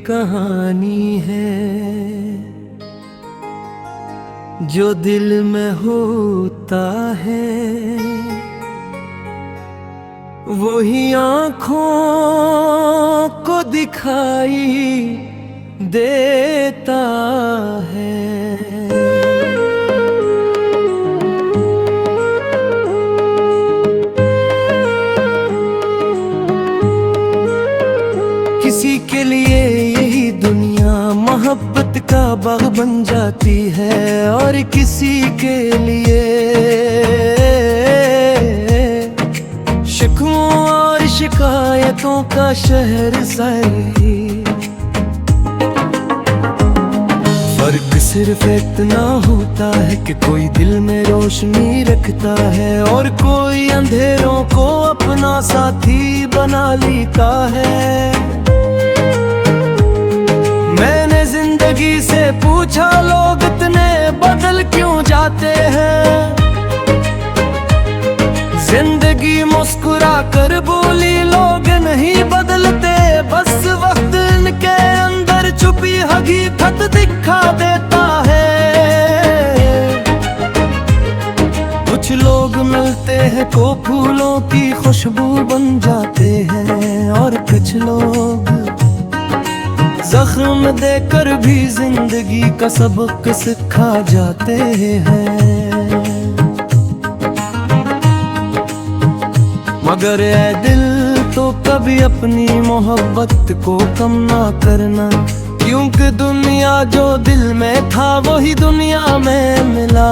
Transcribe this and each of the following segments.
कहानी है जो दिल में होता है वही आँखों को दिखाई देता है। किसी के लिए यही दुनिया मोहब्बत का बाग बन जाती है और किसी के लिए शिकवों और शिकायतों का शहर सारी। फर्क सिर्फ इतना होता है कि कोई दिल में रोशनी रखता है और कोई अंधेरों को अपना साथी बना लेता है। मैंने जिंदगी से पूछा लोग इतने बदल क्यों जाते हैं। जिंदगी मुस्कुरा कर बोली लोग नहीं बदलते, बस वक्त इनके अंदर छुपी हकीकत दिखा देता है। कुछ लोग मिलते हैं तो फूलों की खुशबू बन जाते हैं और कुछ लोग जख्म देकर भी जिंदगी का सबक सिखा जाते हैं। मगर ऐ दिल तो कभी अपनी मोहब्बत को कम ना करना, क्योंकि दुनिया जो दिल में था वही दुनिया में मिला।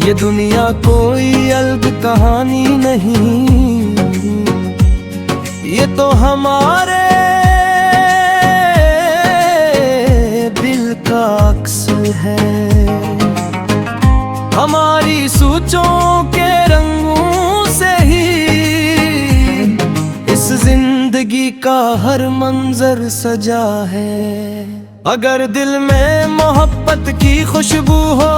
ये दुनिया कोई अलग कहानी नहीं, ये तो हमारे दिल का अक्स है। हमारी सोचों के रंगों से ही इस जिंदगी का हर मंजर सजा है। अगर दिल में मोहब्बत की खुशबू हो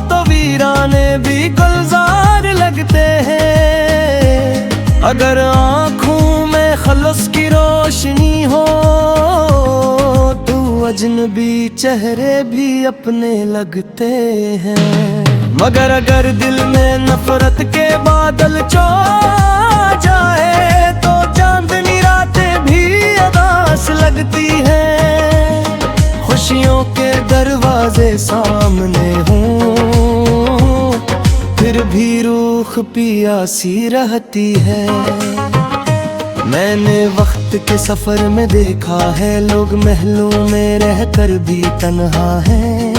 तो वीराने भी गुलजार लगते हैं। अगर आँखों में खलस की रोशनी हो तो अजनबी चेहरे भी अपने लगते हैं। मगर अगर दिल में नफरत के बादल छा जाए तो चांदनी रातें भी अदास लगती हैं। खुशियों के दरवाजे सामने हों फिर भी रूह पियासी रहती है। मैंने वक्त के सफर में देखा है लोग महलों में रहकर भी तन्हा हैं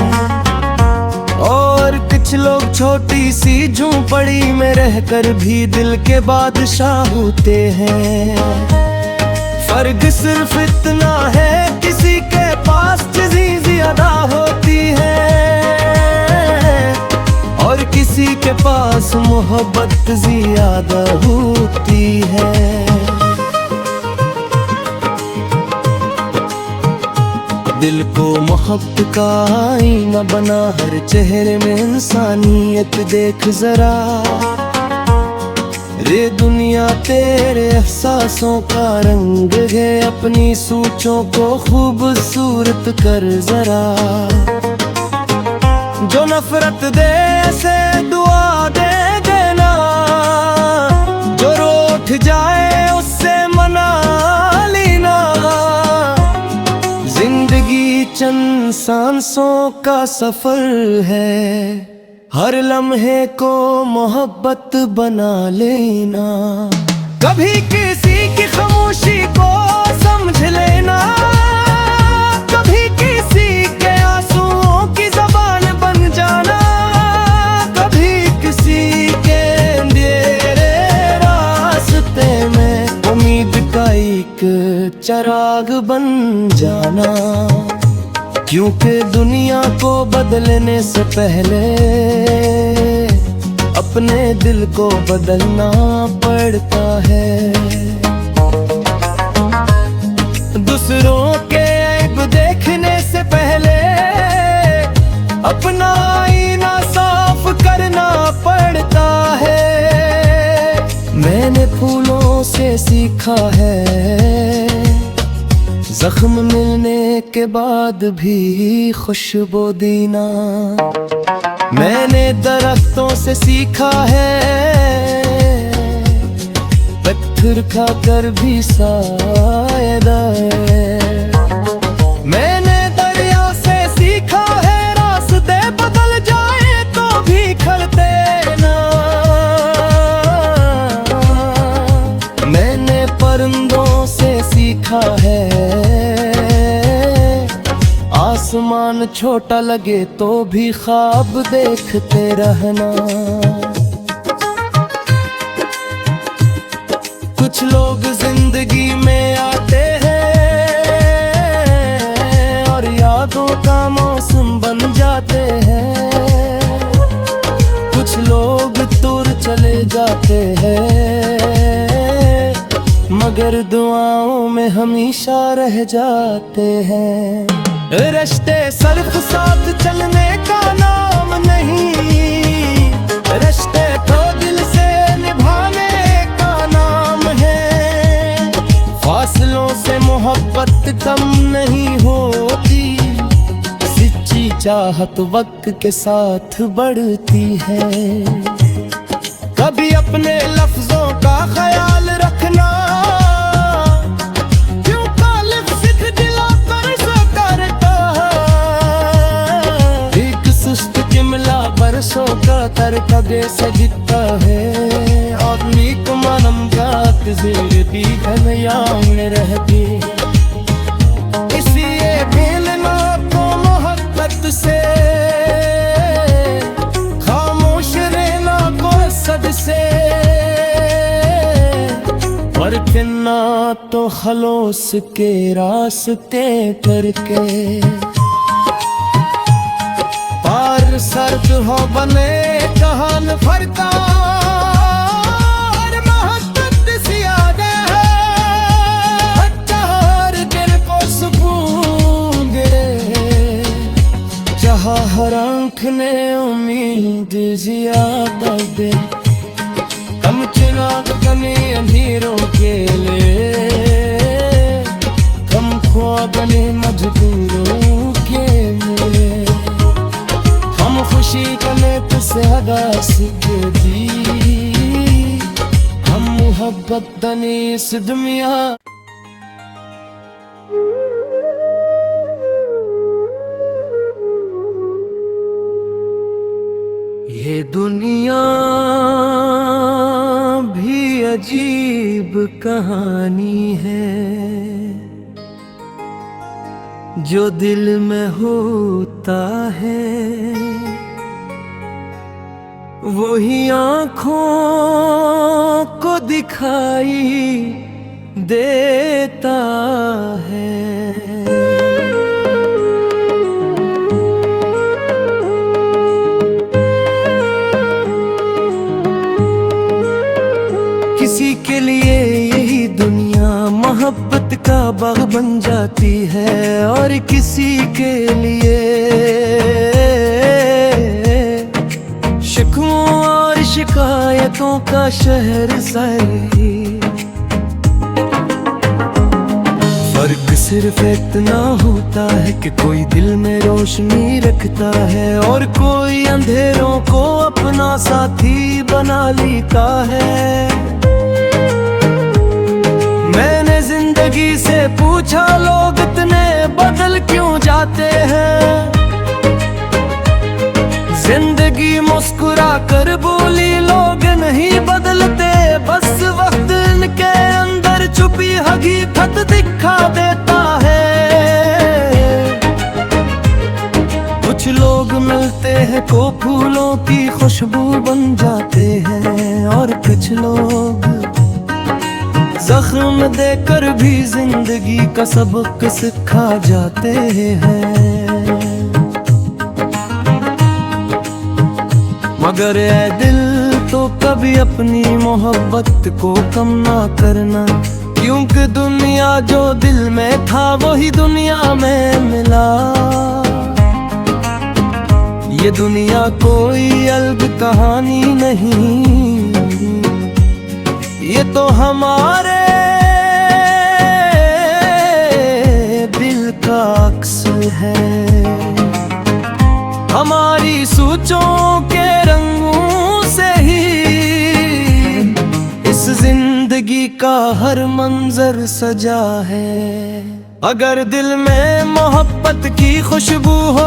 और कुछ लोग छोटी सी झोंपड़ी में रहकर भी दिल के बादशाह होते हैं। फर्क सिर्फ इतना है किसी के पास चीज़ें ज्यादा होती है और किसी के पास मोहब्बत ज्यादा होती है। दिल को मोहब्बत का आईना बना, हर चेहरे में इंसानियत देख जरा। रे दुनिया तेरे एहसासों का रंग है, अपनी सोचों को खूबसूरत कर जरा। जो नफरत दे ऐसे दुआ दे देना, जो रूठ जाए उससे मना लेना। जिंदगी चंद सांसों का सफर है, हर लम्हे को मोहब्बत बना लेना। कभी किसी की खामोशी को समझ लेना, कभी किसी के आंसुओं की ज़बान बन जाना। कभी किसी के अंधेरे रास्ते में उम्मीद का एक चिराग बन जाना। क्योंकि दुनिया को बदलने से पहले अपने दिल को बदलना पड़ता है। दूसरों के ऐब देखने से पहले अपना आईना साफ करना पड़ता है। मैंने फूलों से सीखा सीखा है, जख्म मिलने के बाद भी खुशबू देना। मैंने दरख्तों से सीखा है, पत्थर खाकर भी सायेदार। मैंने दरिया से सीखा है, रास्ते बदल जाए तो भी खड़ते ना। मैंने परिंदों से सीखा है, आसमान छोटा लगे तो भी ख्वाब देखते रहना। कुछ लोग जिंदगी में आते हैं और यादों का मौसम बन जाते हैं। कुछ लोग दूर चले जाते हैं, मगर दुआओं में हमेशा रह जाते हैं। रिश्ते सिर्फ साथ चलने का नाम नहीं, रिश्ते तो दिल से निभाने का नाम है। फासलों से मोहब्बत कम नहीं होती, सच्ची चाहत वक्त के साथ बढ़ती है। कभी अपने लफ्जों का ख्याल रखना, बरसों का तर कदे सजता है। आदमी को मानम जात ज़ेर भी घनयाम में रहती, इसलिए मिलना तो मोहब्बत से, खामोश रहना को सद से, और फिरना तो खलोस के रास्ते करके। पार सर्द हो बने कहान फरका, और मोहब्बत ज़्यादा है, चार दिल को सुकून गिरे। जहाँ हर आँख ने उम्मीद ज़्यादा दे, कम चिराग कमी अंधेरों के लिए, कम ख्वाब बने मजबूरों के लिए। खुशी कने तुसे हदास के दी, हम मोहब्बत दनी इस दुनिया। ये दुनिया भी अजीब कहानी है, जो दिल में होता है वही आँखों को दिखाई देता है। किसी के लिए यही दुनिया मोहब्बत का बाग बन जाती है, और किसी के लिए शिकवों और शिकायतों का शहर सही। फर्क सिर्फ इतना होता है कि कोई दिल में रोशनी रखता है, और कोई अंधेरों को अपना साथी बना लेता है। मैंने जिंदगी से पूछा, लोग इतने बदल क्यों जाते हैं? जिंदगी मुस्कुरा कर बोली, लोग नहीं बदलते, बस वक्त इनके अंदर छुपी हकीकत दिखा देता है। कुछ लोग मिलते हैं को फूलों की खुशबू बन जाते हैं, और कुछ लोग जख्म देकर भी जिंदगी का सबक सिखा जाते हैं। मगर ऐ दिल तो कभी अपनी मोहब्बत को कम ना करना, क्योंकि दुनिया जो दिल में था वही दुनिया में मिला। ये दुनिया कोई अलग कहानी नहीं, ये तो हमारे पर सजा है। अगर दिल में मोहब्बत की खुशबू हो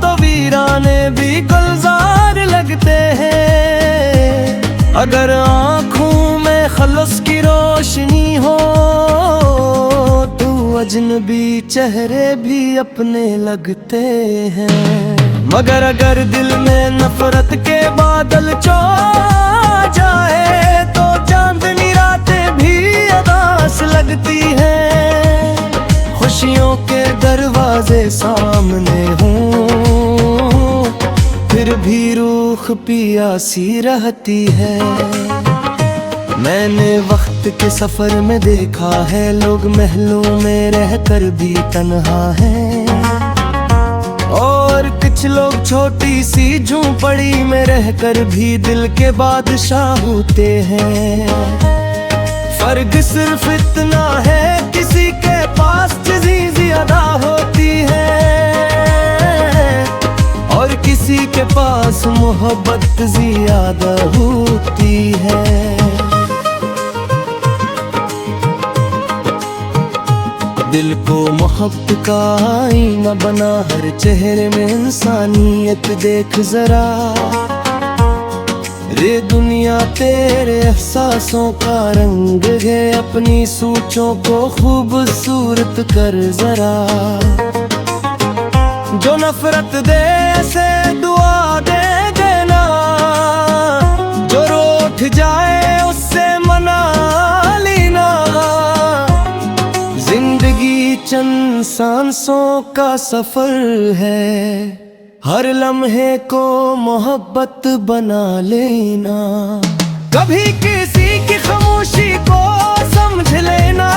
तो वीराने भी गुलजार लगते हैं। अगर आँखों में खलस की रोशनी हो तो अजनबी चेहरे भी अपने लगते हैं। मगर अगर दिल में नफरत के बादल छा जाए तो चांदनी रातें भी अदास लगती हैं। खुशियों के दरवाजे सामने हों फिर भी रूह पियासी रहती है। मैंने वक्त के सफर में देखा है लोग महलों में रहकर भी तन्हा हैं, और कुछ लोग छोटी सी झोंपड़ी में रहकर भी दिल के बादशाह होते हैं। फर्क सिर्फ इतना है किसी के पास चीज़ें ज्यादा होती है और किसी के पास मोहब्बत ज्यादा होती है। दिल को मोहब्बत का आईना बना, हर चेहरे में इंसानियत देख जरा। रे दुनिया तेरे एहसासों का रंग है, अपनी सोचों को खूबसूरत कर जरा। जो नफरत दे ऐसे दुआ दे देना, जो रूठ जाए उससे मना लेना। जिंदगी चंद सांसों का सफर है, हर लम्हे को मोहब्बत बना लेना। कभी किसी की खामोशी को समझ लेना,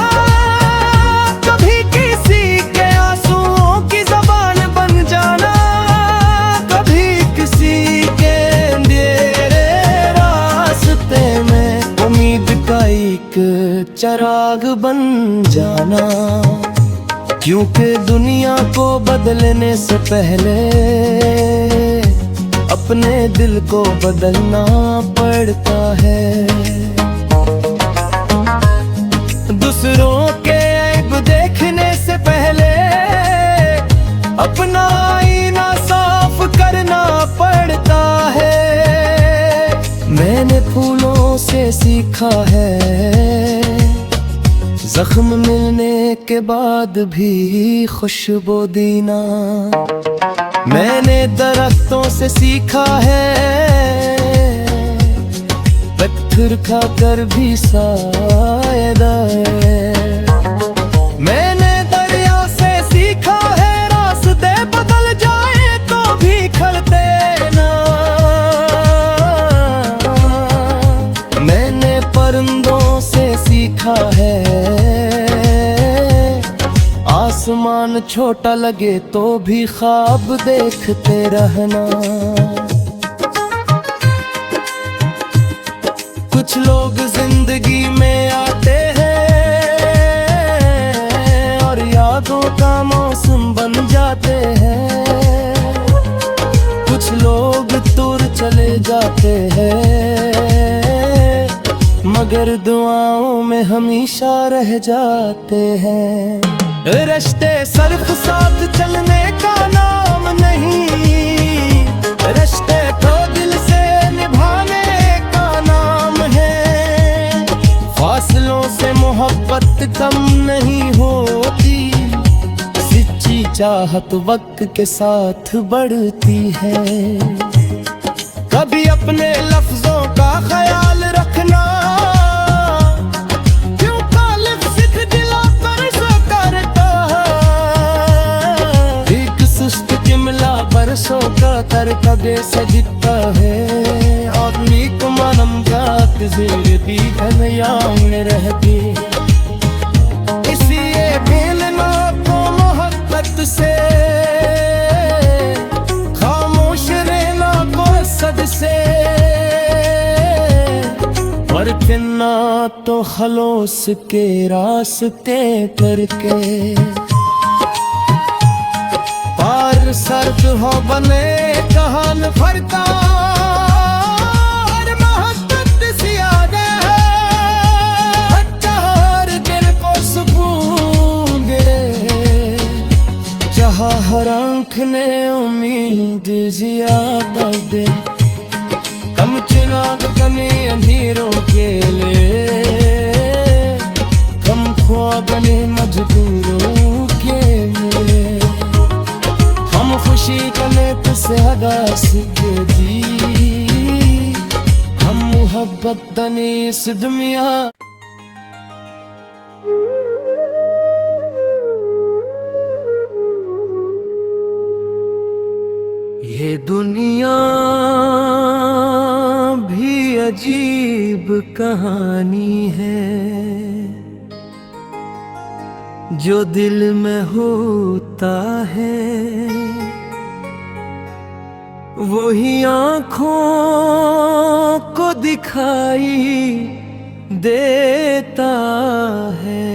कभी किसी के आंसुओं की ज़बान बन जाना। कभी किसी के अंधेरे रास्ते में उम्मीद का एक चिराग बन जाना। क्योंकि दुनिया को बदलने से पहले अपने दिल को बदलना पड़ता है। दूसरों के ऐब देखने से पहले अपना आईना साफ करना पड़ता है। मैंने फूलों से सीखा है, जख्म मिलने के बाद भी खुशबू देना। मैंने दरख्तों से सीखा है, पत्थर खाकर भी सायदा है। मैंने दरिया से सीखा है, रास्ते बदल जाए तो भी खड़ते ना। मैंने परिंदों से सीखा है, आसमान छोटा लगे तो भी ख्वाब देखते रहना। कुछ लोग जिंदगी में आते हैं और यादों का मौसम बन जाते हैं। कुछ लोग दूर चले जाते हैं मगर दुआओं में हमेशा रह जाते हैं। रिश्ते सिर्फ साथ चलने का नाम नहीं, रिश्ते तो दिल से निभाने का नाम है। फासलों से मोहब्बत कम नहीं होती, सच्ची चाहत वक्त के साथ बढ़ती है। कभी अपने लफ्जों का ख्याल रखना, बरसों का तर कबे से दिखता है। आदमी को मालूम जात जिंदगी कन्याओं में रहती, इसलिए मिलना को मोहब्बत से, खामोश रहना को सद से। और फिरना तो खलोस के रास्ते करके। पार सर्द हो बने कहान फरता, और मोहब्बत सी यादें हैं ने उम्मीद ज्यादा दे, कम चिराग कने अंधेरों के लिए, कम ख्वाब ने मजबूरों के लिए। हम खुशी कने तुसे हदास के दी, हम मुहब्बत दने इस दुनिया। ये दुनिया भी अजीब कहानी है, जो दिल में होता है वही आँखों को दिखाई देता है।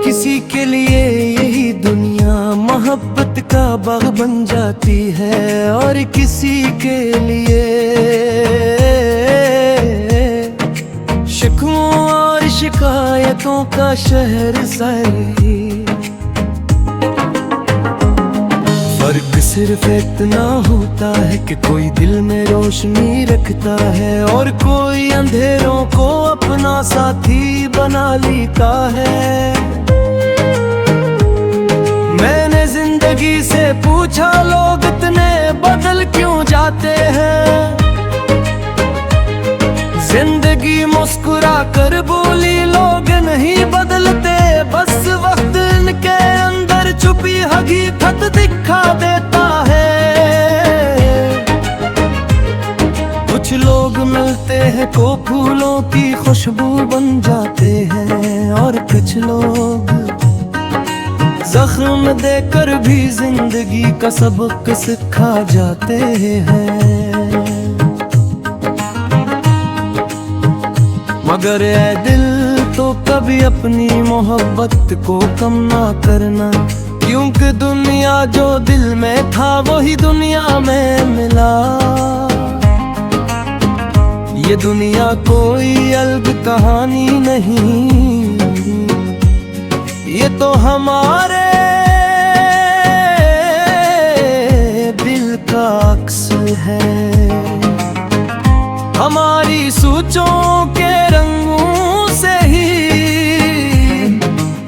किसी के लिए यही दुनिया मोहब्बत का बाग बन जाती है, और किसी के लिए शिकवों और शिकायतों का शहर सारी। फर्क सिर्फ इतना होता है कि कोई दिल में रोशनी रखता है, और कोई अंधेरों को अपना साथी बना लेता है। मैंने जिंदगी से पूछा, लोग इतने बदल क्यों जाते हैं? जिंदगी मुस्कुरा कर बोली, लोग नहीं बदलते, बस वक्त इनके अंदर छुपी हकीकत दिखा देता है। कुछ लोग मिलते हैं तो फूलों की खुशबू बन जाते हैं, और कुछ लोग जख्म देकर भी जिंदगी का सबक सिखा जाते हैं। मगर ऐ दिल तो कभी अपनी मोहब्बत को कम ना करना, क्योंकि दुनिया जो दिल में था वही दुनिया में मिला। ये दुनिया कोई अलग कहानी नहीं, ये तो हमारे दिल का अक्स है। हमारी सोचों के रंगों से ही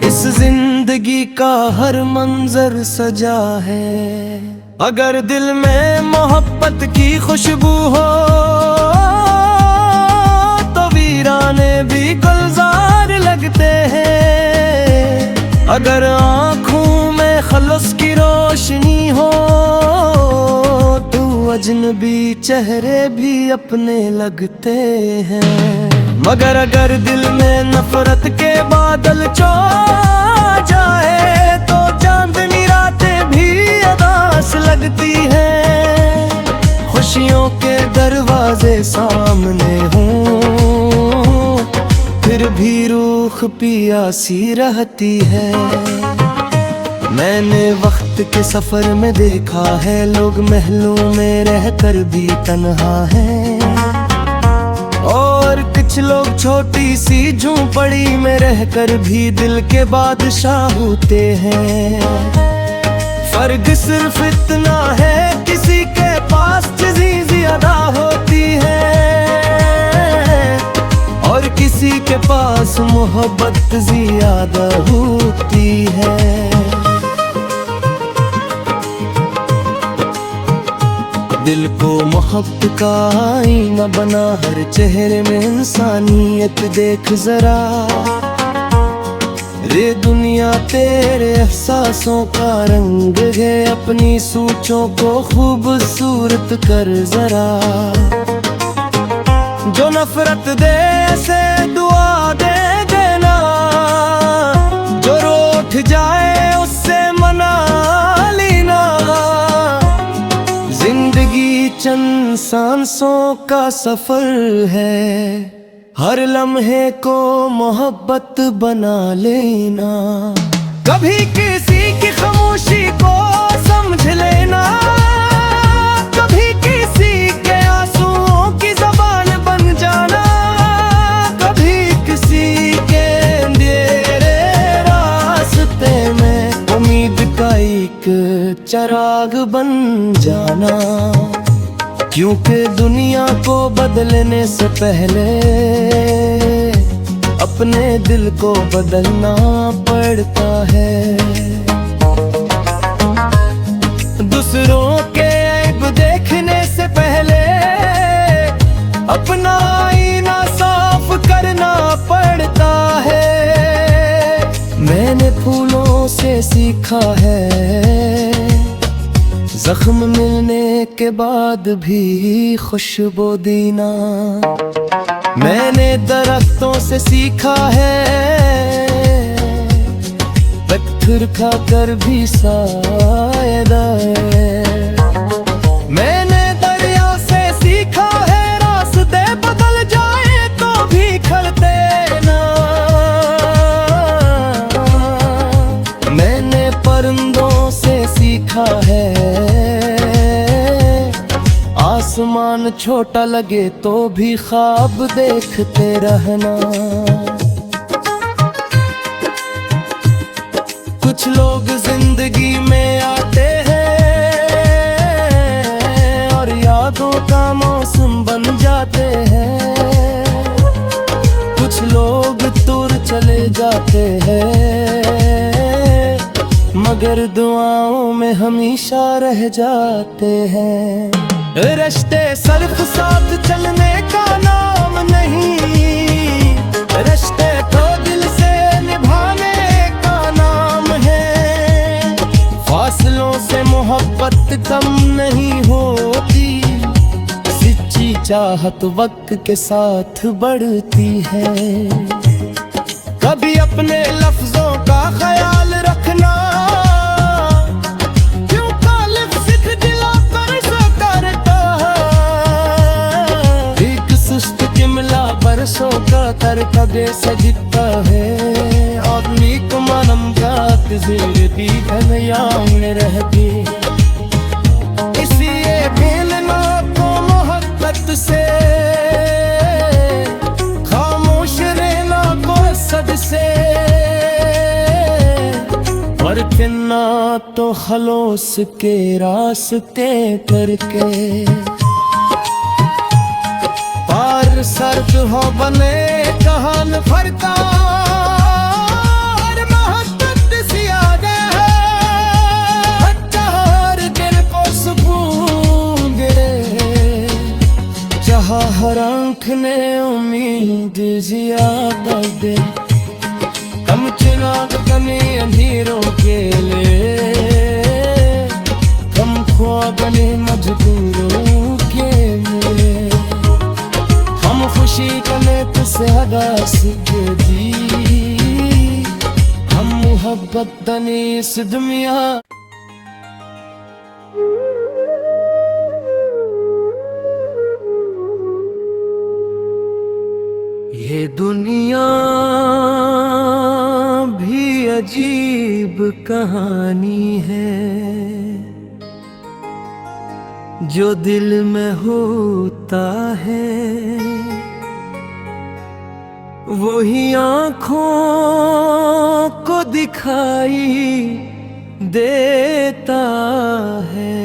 इस जिंदगी का हर मंजर सजा है। अगर दिल में मोहब्बत की खुशबू हो तो वीराने भी गुलजार लगते हैं। अगर आँखों में खलस की रोशनी हो तो अजनबी चेहरे भी अपने लगते हैं। मगर अगर दिल में नफरत के बादल छा जाए तो चांदनी रातें भी अदास लगती हैं। खुशियों के दरवाजे सामने हों फिर भी रूह पियासी रहती है। मैंने वक्त के सफर में देखा है लोग महलों में रहकर भी तन्हा हैं, और कुछ लोग छोटी सी झोंपड़ी में रहकर भी दिल के बादशाह होते हैं। फर्क सिर्फ इतना है किसी के पास चीज़ें ज्यादा होती है और किसी के पास मोहब्बत ज्यादा होती है। दिल को मोहब्बत का आईना बना, हर चेहरे में इंसानियत देख जरा। रे दुनिया तेरे एहसासों का रंग है, अपनी सोचों को खूबसूरत कर जरा। जो नफरत दे से दुआ दे देना, जो रूठ जाए उससे मना लेना। जिंदगी चंद सांसों का सफर है, हर लम्हे को मोहब्बत बना लेना। कभी किसी की खामोशी को समझ लेना, कभी किसी के आंसुओं की ज़बान बन जा। चिराग बन जाना, क्योंकि दुनिया को बदलने से पहले अपने दिल को बदलना पड़ता है। दूसरों के ऐब देखने से पहले अपना आईना साफ करना पड़ता है। मैंने फूलों से सीखा है, जख्म मिलने के बाद भी खुशबू देना। मैंने दरख्तों से सीखा है, पत्थर खाकर भी सायेदार। मैंने दरिया से सीखा है, रास्ते बदल जाए तो भी खड़ते ना। मैंने परिंदों से सीखा है, आसमान छोटा लगे तो भी ख्वाब देखते रहना। कुछ लोग जिंदगी में आते हैं और यादों का मौसम बन जाते हैं। कुछ लोग दूर चले जाते हैं, मगर दुआओं में हमेशा रह जाते हैं। रिश्ते सिर्फ साथ चलने का नाम नहीं, रिश्ते तो दिल से निभाने का नाम है। फासलों से मोहब्बत कम नहीं होती, सच्ची चाहत वक्त के साथ बढ़ती है। कभी अपने लफ्जों का ख्याल रखना, बरसों का तर कदे सजता है, और नीक मनम जात जिंदगी घनयाम में रहती। इसलिए मिलना तो मोहब्बत से, खामोश रहना को सद से, वरना तो खलोस के रास्ते करके। पार सर्द हो बने कहान फरका, हर मोहब्बत सी आगे है, चार दिल को सुकून गिरे। चाहा हर आँख ने उम्मीद जियादा दे, कम चिराग कमी अंधेरों के लिए, कम ख्वाब ने मजबूरों के लिए। हम खुशी कने तुसे हदास दी, हम मोहब्बत दनी इस दुनिया। ये दुनिया भी अजीब कहानी है, जो दिल में होता है वही आँखों को दिखाई देता है।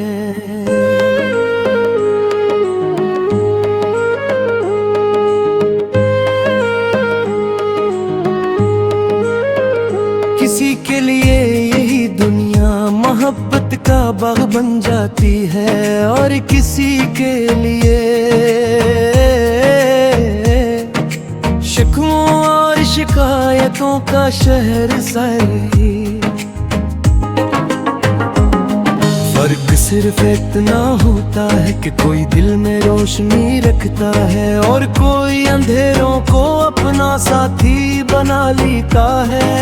किसी के लिए यही दुनिया मोहब्बत का बाग बन जाती है, और किसी के लिए शिकवों और शिकायतों का शहर सारी। फर्क सिर्फ इतना होता है कि कोई दिल में रोशनी रखता है, और कोई अंधेरों को अपना साथी बना लेता है।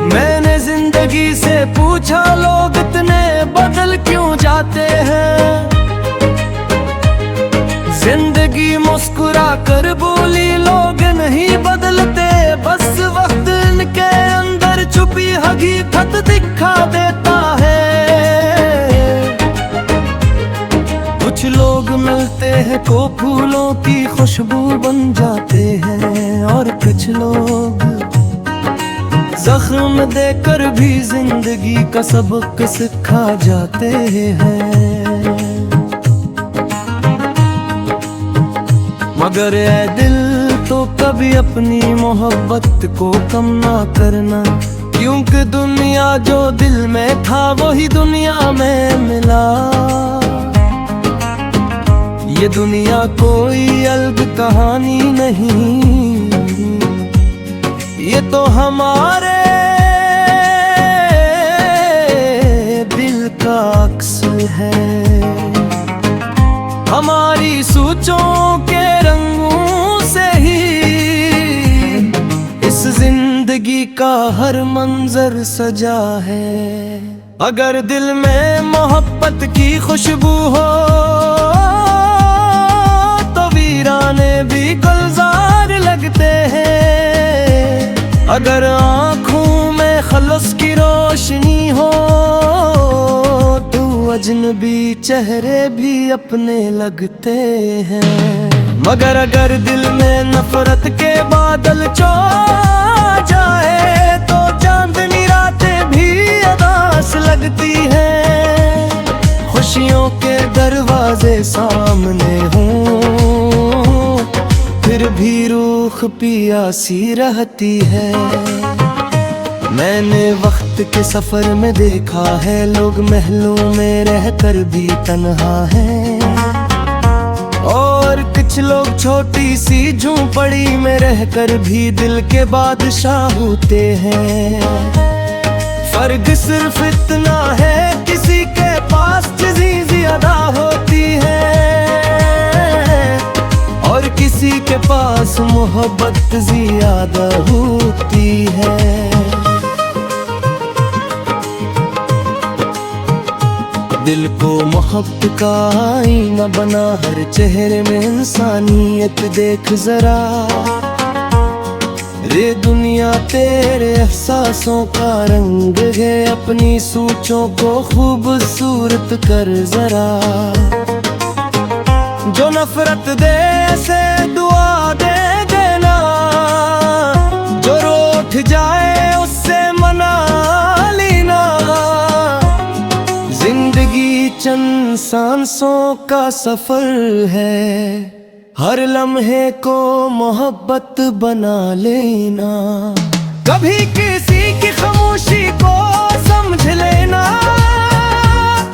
मैंने जिंदगी से पूछा, लोग इतने बदल क्यों जाते हैं? जिंदगी मुस्कुरा कर बोली, लोग नहीं बदलते, बस वक्त इनके अंदर छुपी हकीकत दिखा देता है। कुछ लोग मिलते हैं को फूलों की खुशबू बन जाते हैं, और कुछ लोग जख्म देकर भी जिंदगी का सबक सिखा जाते हैं। मगर ए दिल तो कभी अपनी मोहब्बत को कम ना करना, क्योंकि दुनिया जो दिल में था वही दुनिया में मिला। ये दुनिया कोई अलग कहानी नहीं, ये तो हमारे दिल का अक्स है। हमारी सोचों के रंगों से ही इस जिंदगी का हर मंजर सजा है। अगर दिल में मोहब्बत की खुशबू हो तो वीराने भी गुलजार लगते हैं। अगर आँखों में खलस की रोशनी हो तो अजनबी चेहरे भी अपने लगते हैं। मगर अगर दिल में नफरत के बादल छा जाए तो चांदनी रातें भी अदास लगती हैं। खुशियों के दरवाजे सामने हों फिर भी रूह पियासी रहती है। मैंने वक्त के सफर में देखा है लोग महलों में रहकर भी तन्हा हैं, और कुछ लोग छोटी सी झोंपड़ी में रहकर भी दिल के बादशाह होते हैं। फर्क सिर्फ इतना है किसी के पास चीज़ें ज्यादा होती है और किसी के पास मोहब्बत ज्यादा होती है। दिल को मोहब्बत का आईना बना, हर चेहरे में इंसानियत देख जरा। रे दुनिया तेरे एहसासों का रंग है, अपनी सोचों को खूबसूरत कर जरा। जो नफरत दे से दुआ दे देना, जो रूठ जाए उससे मना लेना। जिंदगी चंद सांसों का सफर है, हर लम्हे को मोहब्बत बना लेना। कभी किसी की खामोशी को समझ लेना,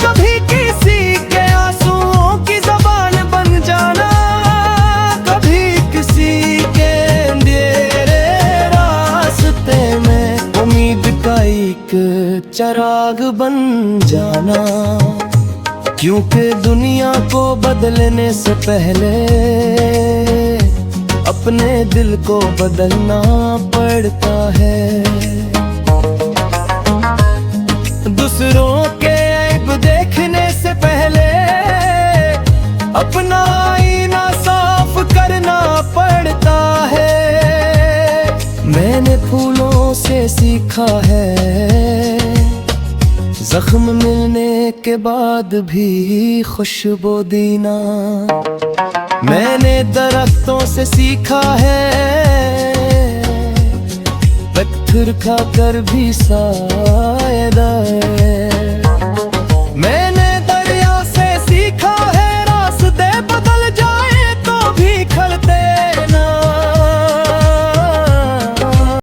कभी किसी के आंसुओं की ज़बान बन जाना। कभी किसी के अंधेरे रास्ते में उम्मीद का एक चिराग बन जाना। क्योंकि दुनिया को बदलने से पहले अपने दिल को बदलना पड़ता है। दूसरों के ऐब देखने से पहले अपना आईना साफ करना पड़ता है। मैंने फूलों से सीखा है, जख्म मिलने के बाद भी खुशबू देना। मैंने दरख्तों से सीखा है, पत्थर खाकर भी सायदा है।